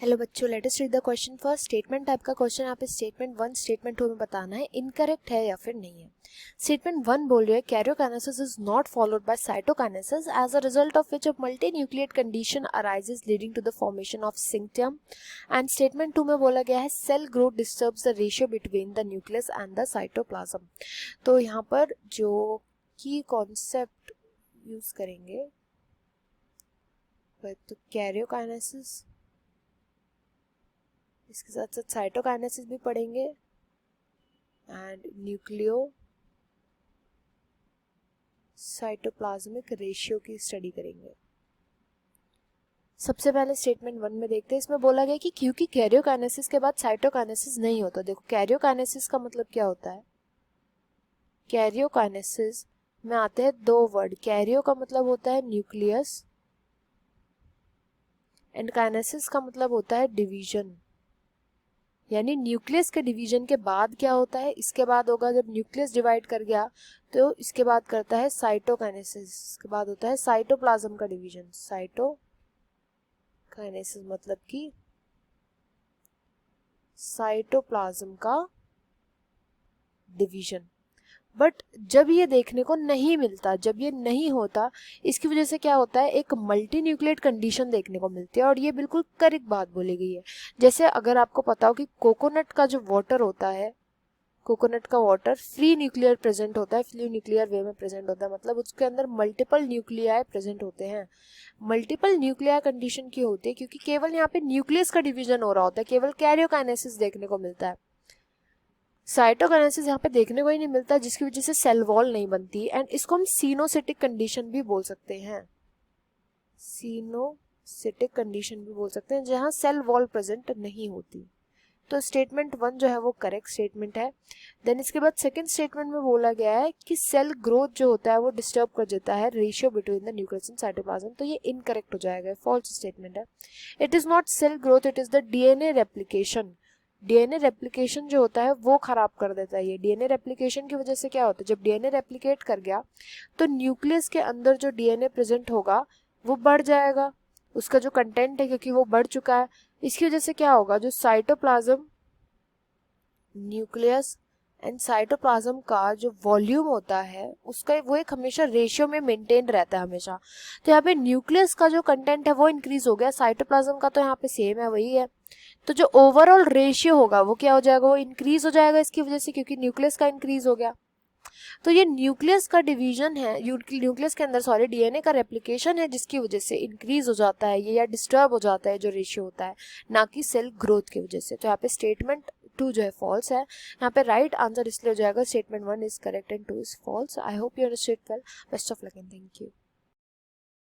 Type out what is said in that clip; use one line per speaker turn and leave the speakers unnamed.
Hello बच्चों, let us read the question first. Statement type का question यहाँ पे स्टेटमेंट 1 स्टेटमेंट 2 में बताना है इनकरेक्ट है या फिर नहीं है। स्टेटमेंट 1 बोल रही है karyokinesis is not followed by cytokinesis as a result of which a multinucleate condition arises leading to the formation of syncytium. And statement 2 में बोला गया है cell growth disturbs the ratio between the nucleus and the cytoplasm. तो यहाँ पर जो की concept use करेंगे तो कैरियोकाइनेसिस, इसके साथ साथ साइटोकाइनेसिस भी पढ़ेंगे एंड न्यूक्लियो साइटोप्लाज्मिक रेशियो की स्टडी करेंगे। सबसे पहले स्टेटमेंट 1 में देखते हैं। इसमें बोला गया कि क्योंकि कैरियोकाइनेसिस के बाद साइटोकाइनेसिस नहीं होता। देखो कैरियोकाइनेसिस का मतलब क्या होता है। कैरियोकाइनेसिस में आते हैं दो वर्ड। कैरियो का मतलब होता है न्यूक्लियस एंड काइनेसिस का मतलब होता है डिवीजन। यानी न्यूक्लियस के डिवीजन के बाद क्या होता है, इसके बाद होगा जब न्यूक्लियस डिवाइड कर गया तो इसके बाद करता है साइटोकाइनेसिस, इसके बाद होता है साइटोप्लाज्म का डिवीजन। साइटोकाइनेसिस मतलब कि साइटोप्लाज्म का डिवीजन। बट जब ये देखने को नहीं मिलता, जब ये नहीं होता, इसकी वजह से क्या होता है, एक मल्टी न्यूक्लिएट कंडीशन देखने को मिलती है। और ये बिल्कुल करेक्ट बात बोली गई है। जैसे अगर आपको पता हो कि कोकोनट का जो वाटर होता है, कोकोनट का वाटर फ्री न्यूक्लियर प्रेजेंट होता है, फ्री न्यूक्लियर वे में प्रेजेंट होता है, मतलब उसके अंदर मल्टीपल न्यूक्लियाई प्रेजेंट होते हैं। मल्टीपल न्यूक्लियाई कंडीशन क्यों होती है, क्योंकि केवल यहाँ पे न्यूक्लियस का डिवीजन हो रहा होता है, केवल कैरियोकाइनेसिस देखने को मिलता है। साइटोकाइनेसिस यहाँ पे देखने को ही नहीं मिलता, जिसकी वजह से सेल वॉल नहीं बनती। एंड इसको हम सीनोसिटिक कंडीशन भी बोल सकते हैं। सीनोसिटिक कंडीशन भी बोल सकते हैं, जहाँ सेल वॉल प्रेजेंट नहीं होती। तो स्टेटमेंट 1 जो है वो करेक्ट स्टेटमेंट है। देन इसके बाद सेकंड स्टेटमेंट में बोला गया है कि सेल ग्रोथ जो होता है वो डिस्टर्ब कर देता है ratio between the nucleus and cytoplasm. तो ये इनकरेक्ट हो जाएगा, फॉल्स स्टेटमेंट है। It is not cell growth, it is the DNA replication. DNA replication जो होता है वो खराब कर देता है। ये डीएनए रेप्लिकेशन की वजह से क्या होता है, जब डीएनए रेप्लिकेट कर गया तो न्यूक्लियस के अंदर जो डीएनए प्रेजेंट होगा वो बढ़ जाएगा, उसका जो कंटेंट है, क्योंकि वो बढ़ चुका है। इसकी वजह से क्या होगा, जो साइटोप्लाज्म, न्यूक्लियस एंड साइटोप्लाज्म का जो वॉल्यूम होता है उसका वो एक हमेशा रेशियो में मेंटेन रहता है हमेशा। तो यहाँ पे न्यूक्लियस का जो कंटेंट है वो इंक्रीज हो गया, साइटोप्लाज्म का तो यहाँ पे सेम है, वही है। तो जो ओवरऑल रेशियो होगा वो क्या हो जाएगा, वो इंक्रीज हो जाएगा इसकी वजह से, क्योंकि न्यूक्लियस का इंक्रीज हो गया। तो ये न्यूक्लियस का डिवीजन है, न्यूक्लियस के अंदर सॉरी डीएनए का रेप्लिकेशन है, जिसकी वजह से इंक्रीज हो जाता है ये या डिस्टर्ब हो जाता है जो रेशियो होता है, ना कि सेल ग्रोथ की वजह से। तो यहाँ पे स्टेटमेंट 2 जो है फॉल्स है। यहाँ पे राइट आंसर इसलिए हो जाएगा statement 1 is correct and 2 is false. I hope you understood well. Best of luck and thank you.